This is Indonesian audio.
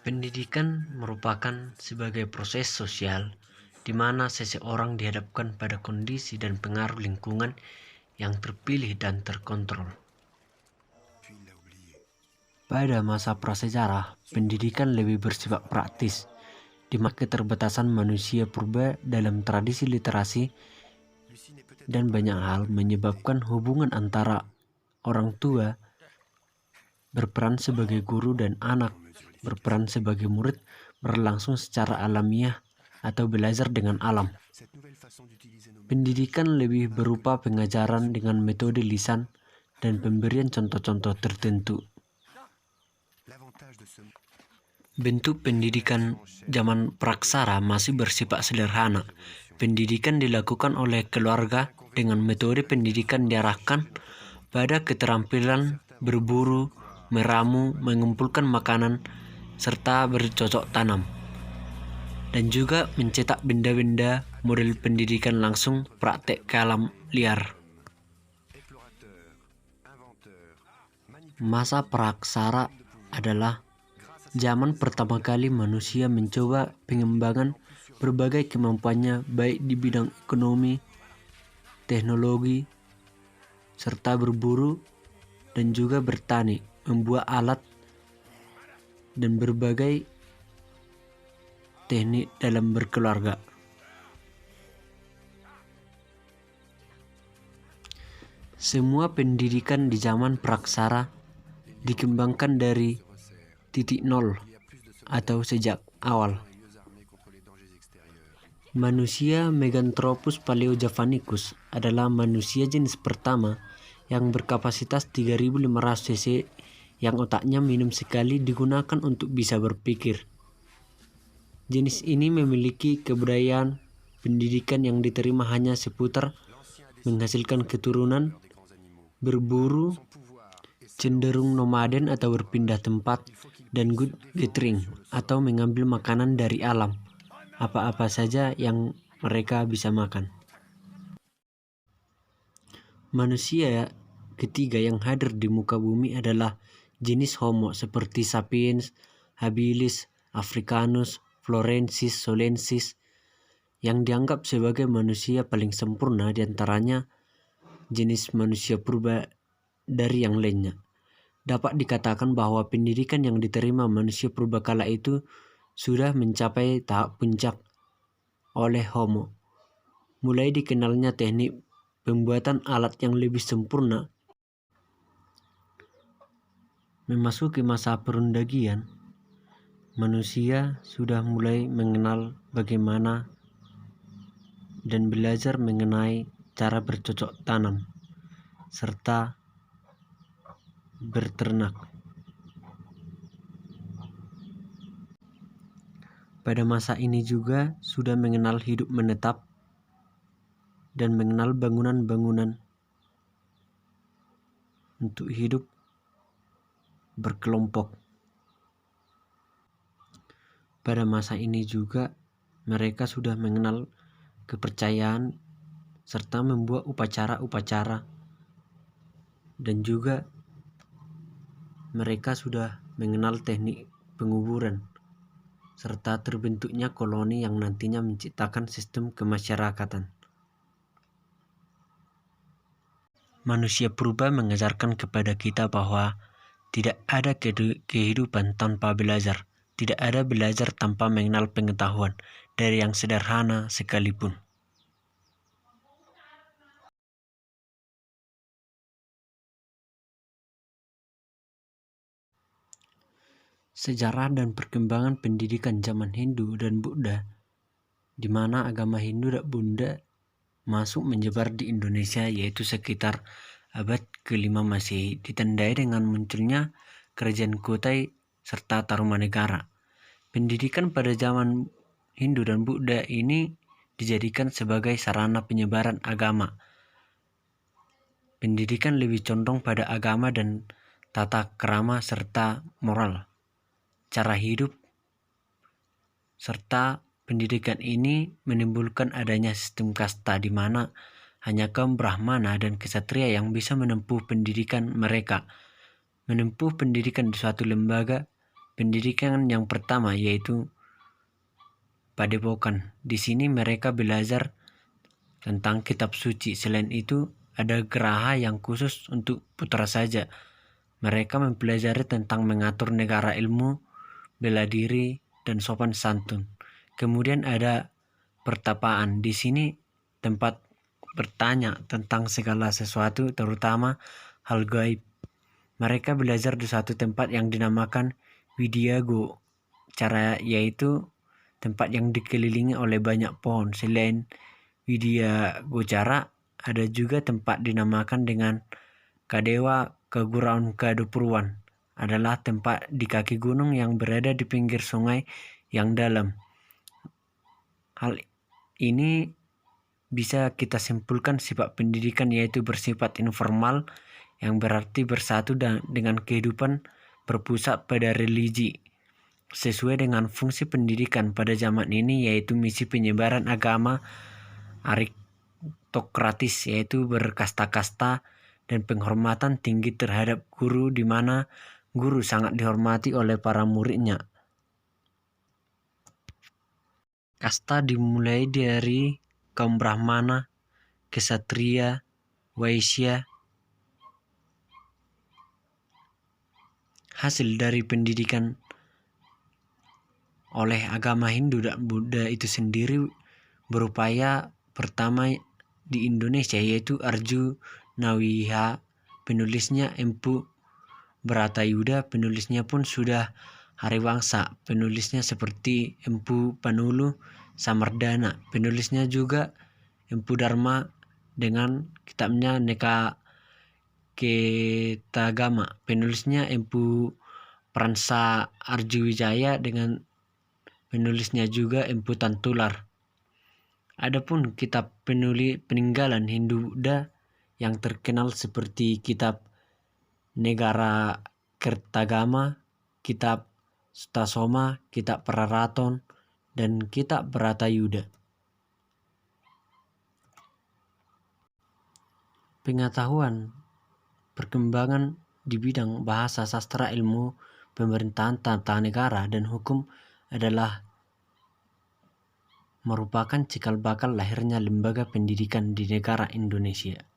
Pendidikan merupakan sebagai proses sosial di mana seseorang dihadapkan pada kondisi dan pengaruh lingkungan yang terpilih dan terkontrol. Pada masa prasejarah, pendidikan lebih bersifat praktis, di mana keterbatasan manusia purba dalam tradisi literasi dan banyak hal menyebabkan hubungan antara orang tua berperan sebagai guru dan anak berperan sebagai murid berlangsung secara alamiah atau belajar dengan alam. Pendidikan lebih berupa pengajaran dengan metode lisan dan pemberian contoh-contoh tertentu. Bentuk pendidikan zaman praksara masih bersifat sederhana. Pendidikan dilakukan oleh keluarga dengan metode pendidikan diarahkan pada keterampilan berburu, meramu, mengumpulkan makanan, serta bercocok tanam. Dan juga mencetak benda-benda model pendidikan langsung praktek ke alam liar. Masa praksara adalah zaman pertama kali manusia mencoba pengembangan berbagai kemampuannya baik di bidang ekonomi, teknologi, serta berburu dan juga bertani, membuat alat dan berbagai teknik dalam berkeluarga. Semua pendidikan di zaman praksara dikembangkan dari titik nol atau sejak awal. Manusia Meganthropus paleojavanicus adalah manusia jenis pertama yang berkapasitas 3.500 cc yang otaknya minim sekali digunakan untuk bisa berpikir. Jenis ini memiliki kebudayaan pendidikan yang diterima hanya seputar menghasilkan keturunan, berburu, cenderung nomaden atau berpindah tempat, dan good gathering atau mengambil makanan dari alam, apa-apa saja yang mereka bisa makan. Manusia ketiga yang hadir di muka bumi adalah jenis Homo seperti Sapiens, Habilis, Africanus, Florensis, Solensis, yang dianggap sebagai manusia paling sempurna di antaranya jenis manusia purba dari yang lainnya. Dapat dikatakan bahwa pendidikan yang diterima manusia purbakala itu sudah mencapai tahap puncak oleh Homo. Mulai dikenalnya teknik pembuatan alat yang lebih sempurna, memasuki masa perundagian, manusia sudah mulai mengenal bagaimana dan belajar mengenai cara bercocok tanam serta berternak. Pada masa ini juga sudah mengenal hidup menetap dan mengenal bangunan-bangunan untuk hidup berkelompok. Pada masa ini juga mereka sudah mengenal kepercayaan serta membuat upacara-upacara, dan juga mereka sudah mengenal teknik penguburan serta terbentuknya koloni yang nantinya menciptakan sistem kemasyarakatan. Manusia purba mengajarkan kepada kita bahwa tidak ada kehidupan tanpa belajar, tidak ada belajar tanpa mengenal pengetahuan dari yang sederhana sekalipun. Sejarah dan perkembangan pendidikan zaman Hindu dan Buddha, di mana agama Hindu dan Buddha masuk menyebar di Indonesia yaitu sekitar abad ke-5 Masehi, ditandai dengan munculnya kerajaan Kutai serta Tarumanegara. Pendidikan pada zaman Hindu dan Buddha ini dijadikan sebagai sarana penyebaran agama. Pendidikan lebih condong pada agama dan tata krama serta moral, cara hidup, serta pendidikan ini menimbulkan adanya sistem kasta di mana hanya kaum Brahmana dan Ksatria yang bisa menempuh pendidikan mereka. Menempuh pendidikan di suatu lembaga pendidikan yang pertama yaitu Padepokan. Di sini mereka belajar tentang kitab suci. Selain itu, ada geraha yang khusus untuk putra saja. Mereka mempelajari tentang mengatur negara, ilmu, bela diri, dan sopan santun. Kemudian ada pertapaan. Di sini tempat bertanya tentang segala sesuatu, terutama hal gaib. Mereka belajar di satu tempat yang dinamakan Widyago. Cara yaitu tempat yang dikelilingi oleh banyak pohon. Selain Widya Gocara, ada juga tempat dinamakan dengan Kadewa Keguraan Kadupurwan. Adalah tempat di kaki gunung yang berada di pinggir sungai yang dalam. Hal ini bisa kita simpulkan sifat pendidikan yaitu bersifat informal, yang berarti bersatu dengan kehidupan berpusat pada religi. Sesuai dengan fungsi pendidikan pada zaman ini yaitu misi penyebaran agama aristokratis, yaitu berkasta-kasta dan penghormatan tinggi terhadap guru, di mana guru sangat dihormati oleh para muridnya. Kasta dimulai dari kaum Brahmana, Ksatria, Waisya. Hasil dari pendidikan oleh agama Hindu dan Buddha itu sendiri berupaya pertama di Indonesia yaitu Arjunawiha, penulisnya Empu Bharatayuda, penulisnya pun sudah Hariwangsa, penulisnya seperti Empu Panulu Samardana, penulisnya juga Empu Dharma dengan kitabnya Neka Ketagama, penulisnya Empu Pransa Arjuwijaya dengan penulisnya juga Empu Tantular. Adapun kitab peninggalan Hindu-Buddha yang terkenal seperti kitab Negara Kertagama, kitab Sutasoma, kitab Praraton, dan kitab Bharatayuda. Pengetahuan perkembangan di bidang bahasa, sastra, ilmu, pemerintahan, tata negara, dan hukum adalah merupakan cikal bakal lahirnya lembaga pendidikan di negara Indonesia.